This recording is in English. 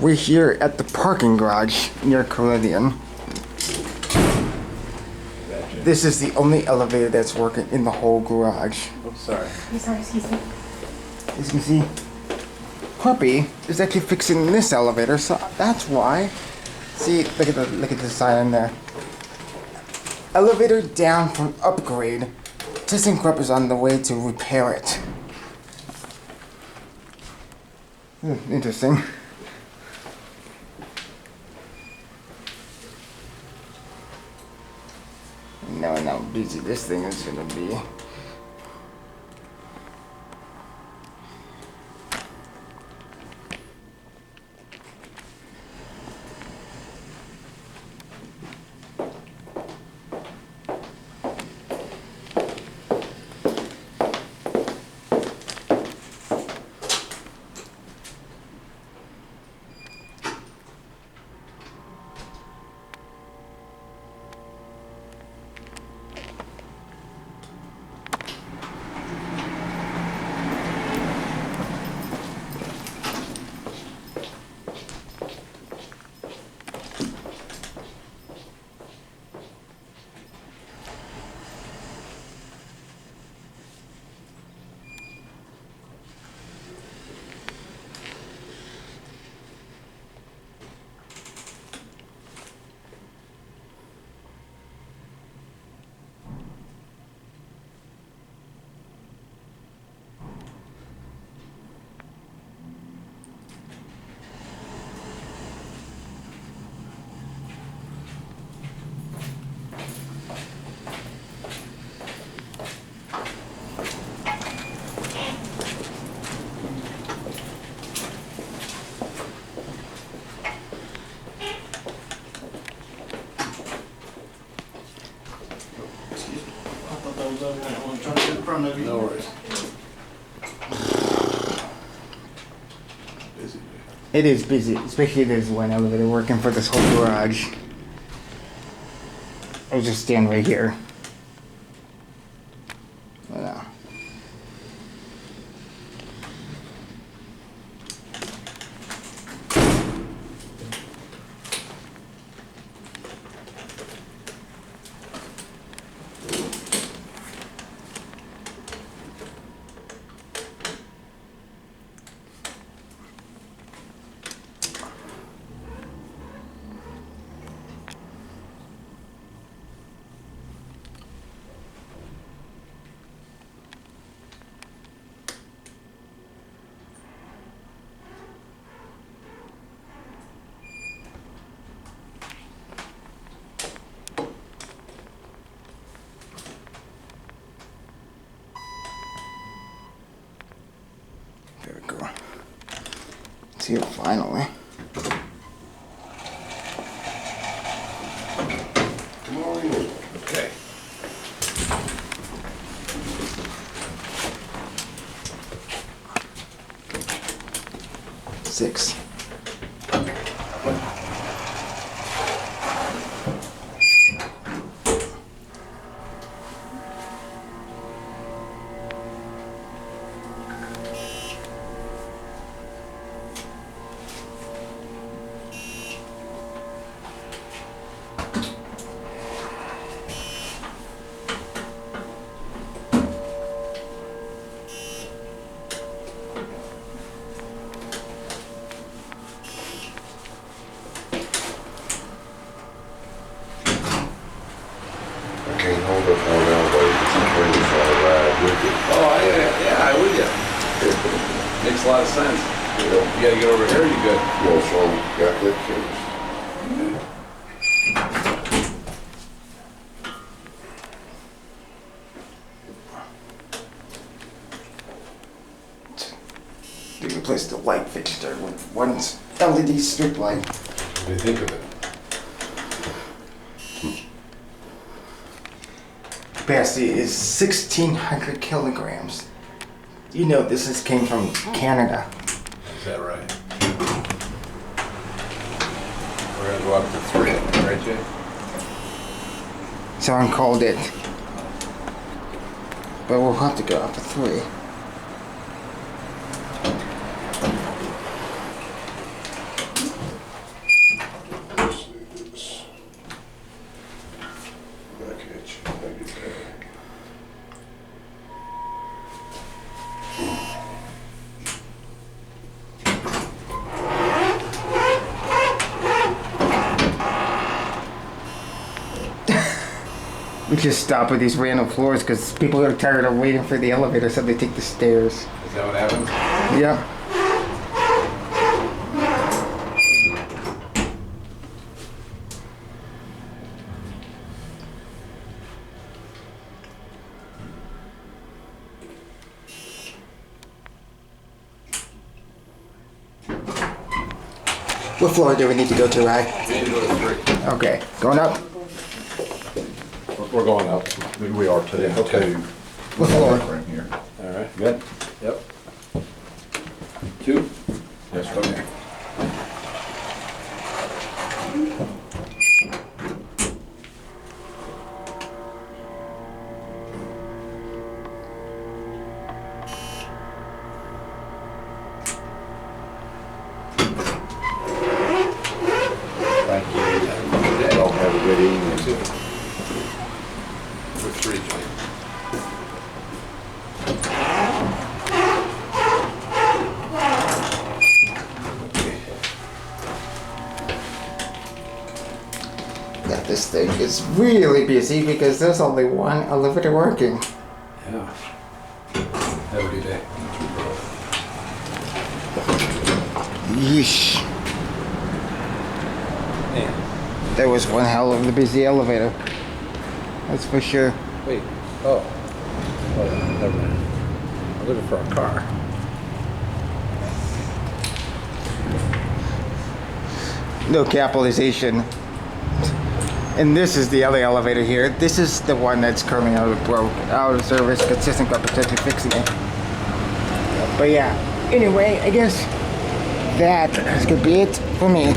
We're here at the parking garage near Caribbean. This is the only elevator that's working in the whole garage. Oh, sorry. I'm sorry, excuse me. As you can see, Puppy is actually fixing this elevator, so that's why. See, look at the sign in there. Elevator down for upgrade. ThyssenKrupp is on the way to repair it. Interesting. Now how busy this thing is gonna be. No worries. Busy. It is busy, especially there's one elevator working for this whole garage. I'll just stand right here. Voilà. There we go. It's here finally. Good morning. Okay. Six. Can't hold up on elbows, you turn this all ride with it. Oh, yeah, I with you. Makes a lot of sense. You gotta get over here, you good. Well, so got that case. They replaced the light fixture with one LED strip light. What do you think of it? Capacity is 1,600 kilograms. You know this came from Canada. Is that right? We're gonna go up to 3, right, Jay? Someone called it. But we'll have to go up to 3. We just stop at these random floors because people are tired of waiting for the elevator, so they take the stairs. Is that what happens? Yeah. What floor do we need to go to, Rye? We need to go to 3. Okay, going up. We're going up. We are today. Okay. What floor? Right here. All right. Good. Yep. 2? Yes, Okay. Thank you. Y'all have a good evening. Number 3, Jay. Yeah, this thing is really busy because there's only one elevator working. Yeah. Have a good day. Yeesh. Man. There was one hell of a busy elevator. That's for sure. Wait. Oh. Oh, never mind. I'm looking for a car. No capitalization. And this is the other elevator here. This is the one that's currently out of service, but ThyssenKrupp potentially fixing it. But yeah, anyway, I guess that is gonna be it for me.